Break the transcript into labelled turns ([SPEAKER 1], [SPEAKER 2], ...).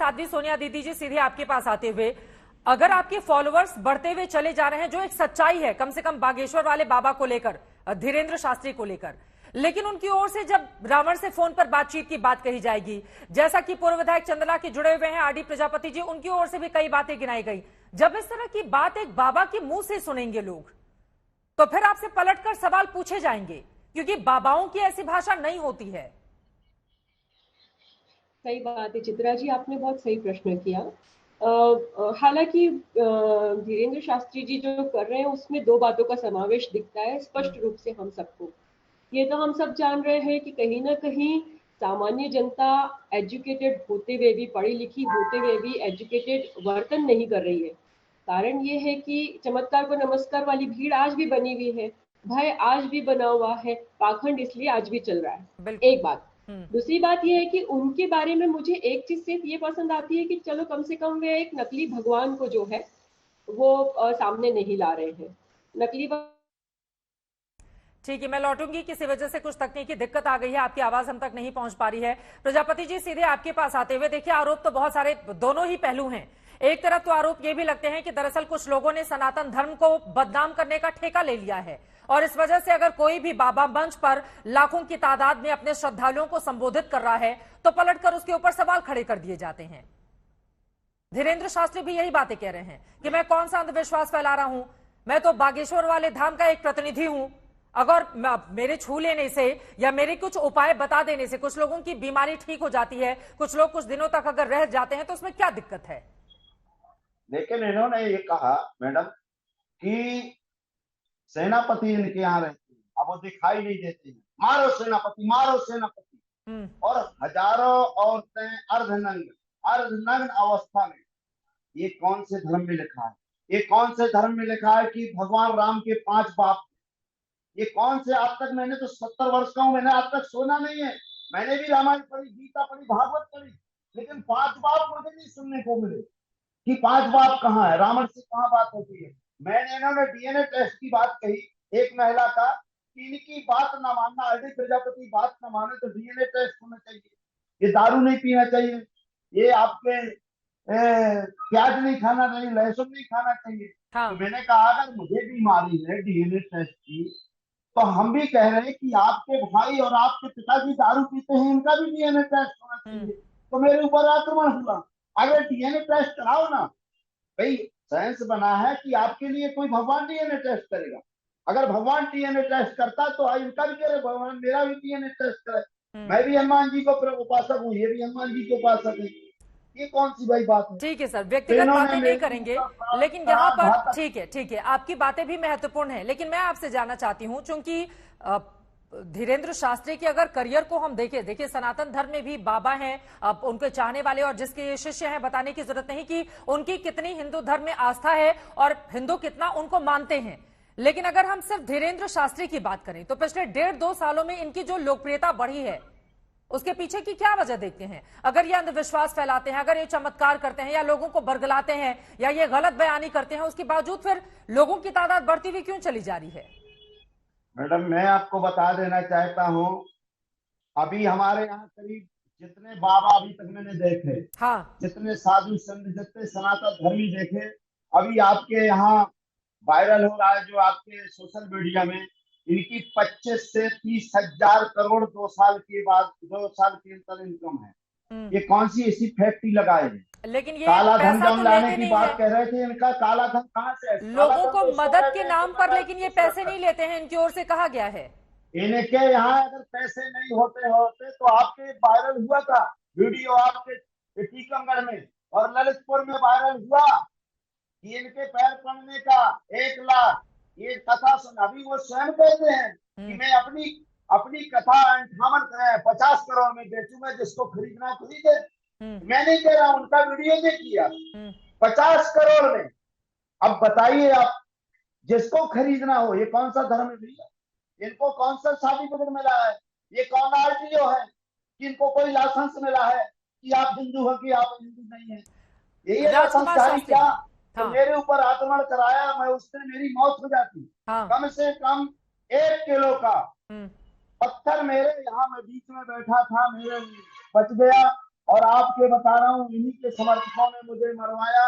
[SPEAKER 1] साध्वी सोनिया दीदी जी, सीधे आपके पास आते हुए, अगर आपके फॉलोअर्स बढ़ते हुए चले जा रहे हैं, जो एक सच्चाई है कम से कम बागेश्वर वाले बाबा को लेकर, धीरेन्द्र शास्त्री को लेकर, लेकिन उनकी ओर से जब रावण से फोन पर बातचीत की बात कही जाएगी, जैसा कि पूर्व विधायक चंद्रला के जुड़े हुए हैं आरडी प्रजापति जी, उनकी ओर से भी कई बातें गिनाई गई, जब इस तरह की बात एक बाबा के मुंह से सुनेंगे लोग, तो फिर आपसे पलटकर सवाल पूछे जाएंगे, क्योंकि बाबाओं की ऐसी भाषा नहीं होती है।
[SPEAKER 2] सही बात है चित्रा जी, आपने बहुत सही प्रश्न किया। हालांकि धीरेन्द्र शास्त्री जी जो कर रहे हैं उसमें दो बातों का समावेश दिखता है स्पष्ट रूप से हम सबको। ये तो हम सब जान रहे हैं कि कहीं ना कहीं सामान्य जनता एजुकेटेड होते हुए भी, पढ़ी लिखी होते हुए भी एजुकेटेड वर्तन नहीं कर रही है। कारण ये है कि चमत्कार को नमस्कार वाली भीड़ आज भी बनी हुई है, भय आज भी बना हुआ है, पाखंड इसलिए आज भी चल रहा है। एक बात। दूसरी बात यह है कि उनके बारे में मुझे एक चीज सिर्फ ये पसंद आती है कि चलो कम से कम वे एक नकली भगवान को जो है वो सामने नहीं ला रहे हैं। नकली
[SPEAKER 1] ठीक है, मैं लौटूंगी। किसी वजह से कुछ तकनीकी दिक्कत आ गई है, आपकी आवाज हम तक नहीं पहुंच पा रही है। प्रजापति जी, सीधे आपके पास आते हुए, देखिए आरोप तो बहुत सारे, दोनों ही पहलू हैं। एक तरफ तो आरोप ये भी लगते हैं कि दरअसल कुछ लोगों ने सनातन धर्म को बदनाम करने का ठेका ले लिया है, और इस वजह से अगर कोई भी बाबा मंच पर लाखों की तादाद में अपने श्रद्धालुओं को संबोधित कर रहा है तो पलटकर उसके ऊपर सवाल खड़े कर दिए जाते हैं। धीरेन्द्र शास्त्री भी यही बातें कह रहे हैं कि मैं कौन सा अंधविश्वास फैला रहा हूं, मैं तो बागेश्वर वाले धाम का एक प्रतिनिधि हूं, अगर मेरे छू लेने से या मेरे कुछ उपाय बता देने से कुछ लोगों की बीमारी ठीक हो जाती है, कुछ लोग कुछ दिनों तक अगर रह जाते हैं, तो उसमें क्या दिक्कत है?
[SPEAKER 3] लेकिन इन्होंने ये कहा मैडम कि सेनापति इनके यहाँ रहते हैं, अब वो दिखाई नहीं देते हैं, मारो सेनापति, मारो सेनापति। और हजारों औरतें अर्धनग्न अवस्था में, ये कौन से धर्म में लिखा है? ये कौन से धर्म में लिखा है कि भगवान राम के 5 बाप? ये कौन से? आज तक मैंने तो 70 वर्ष का हूं, मैंने आज तक सोना नहीं है। मैंने भी रामायण पढ़ी, गीता पढ़ी, भागवत पढ़ी, लेकिन 5 बाप मुझे नहीं सुनने को मिले कि 5 बाप कहाँ है, रावण से कहाँ बात होती है। मैंने इन्होंने डीएनए टेस्ट की बात कही एक महिला का, इनकी बात ना मानना, आरडी प्रजापति बात ना माने तो डीएनए टेस्ट होना चाहिए। ये दारू नहीं पीना चाहिए, ये आपके प्याज नहीं खाना चाहिए, लहसुन नहीं खाना चाहिए। हाँ। तो मैंने कहा अगर मुझे बीमारी है डीएनए टेस्ट की, तो हम भी कह रहे हैं कि आपके भाई और आपके पिताजी दारू पीते हैं, इनका भी डीएनए टेस्ट होना चाहिए। तो मेरे ऊपर आक्रमण हुआ। अगर डीएनए टेस्ट कराओ ना भाई, साइंस बना है कि आपके लिए कोई भगवान डीएनए टेस्ट करेगा। अगर भगवान डीएनए टेस्ट करता तो इनका भी करे, भगवान मेरा भी डीएनए टेस्ट करे। मैं भी हनुमान जी को उपासक हूँ, ये भी हनुमान जी के उपासक है। ये कौन सी भाई बात है?
[SPEAKER 1] ठीक है सर, व्यक्तिगत बातें नहीं करेंगे, लेकिन यहाँ पर ठीक है, आपकी बातें भी महत्वपूर्ण है, लेकिन मैं आपसे जानना चाहती हूँ, चूंकि धीरेन्द्र शास्त्री के अगर करियर को हम देखें, देखिए सनातन धर्म में भी बाबा हैं, उनके चाहने वाले और जिसके शिष्य हैं, बताने की जरूरत नहीं कि उनकी कितनी हिंदू धर्म में आस्था है और हिंदू कितना उनको मानते हैं। लेकिन अगर हम सिर्फ धीरेन्द्र शास्त्री की बात करें तो पिछले 1.5-2 सालों में इनकी जो लोकप्रियता बढ़ी है, उसके पीछे की क्या वजह देखते हैं? अगर ये अंधविश्वास फैलाते हैं, अगर ये चमत्कार करते हैं, या लोगों को बरगलाते हैं, या ये गलत बयानी करते हैं, उसके बावजूद फिर लोगों की तादाद बढ़ती हुई क्यों चली जा रही है?
[SPEAKER 3] मैडम, मैं आपको बता देना चाहता हूँ, अभी हमारे यहाँ करीब जितने बाबा अभी तक मैंने देखे, हाँ, जितने साधु संत, जितने सनातन धर्मी देखे, अभी आपके यहाँ वायरल हो रहा है जो आपके सोशल मीडिया में, इनकी 25 से 30 हजार करोड़ 2 साल के बाद, 2 साल के अंतर इनकम है। ये कौन सी ऐसी फैक्ट्री लगाए हैं?
[SPEAKER 1] लेकिन ये
[SPEAKER 3] काला धन
[SPEAKER 1] पैसा तो
[SPEAKER 3] लाने की बात
[SPEAKER 1] है।
[SPEAKER 3] कह रहे थे, इनका काला धन कहाँ से है?
[SPEAKER 1] लोगों को मदद के नाम पर, लेकिन ये पैसे नहीं लेते हैं, इनकी ओर से कहा गया है।
[SPEAKER 3] इनके यहाँ अगर पैसे नहीं होते तो आपके वायरल हुआ था वीडियो आपके टीकमगढ़ में और ललितपुर में वायरल हुआ कि इनके पैर पड़ने का 1 लाख, ये कथा सुन। अभी वो स्वयं कहते हैं कि मैं अपनी कथा 50 करोड़ में बेचूंगा, जिसको खरीदना खरीदे। मैं नहीं कह रहा, उनका वीडियो देखिए, 50 करोड़ में। अब बताइए आप, जिसको खरीदना हो, ये कौन सा धर्म है भैया? इनको कौन सा सर्टिफिकेट मिला है? ये कौन आरटीओ है कि इनको कोई लाइसेंस मिला है कि आप हिंदू हो कि आप हिंदू नहीं है? यही है संस्कारी क्या? तो मेरे ऊपर आक्रमण कराया, मैं उससे मेरी मौत हो जाती। कम से कम 1 किलो का पत्थर मेरे यहाँ, मैं बीच में बैठा था, मेरे बच गया। और आपके बता रहा हूँ, इन्हीं के समर्थकों ने मुझे मरवाया।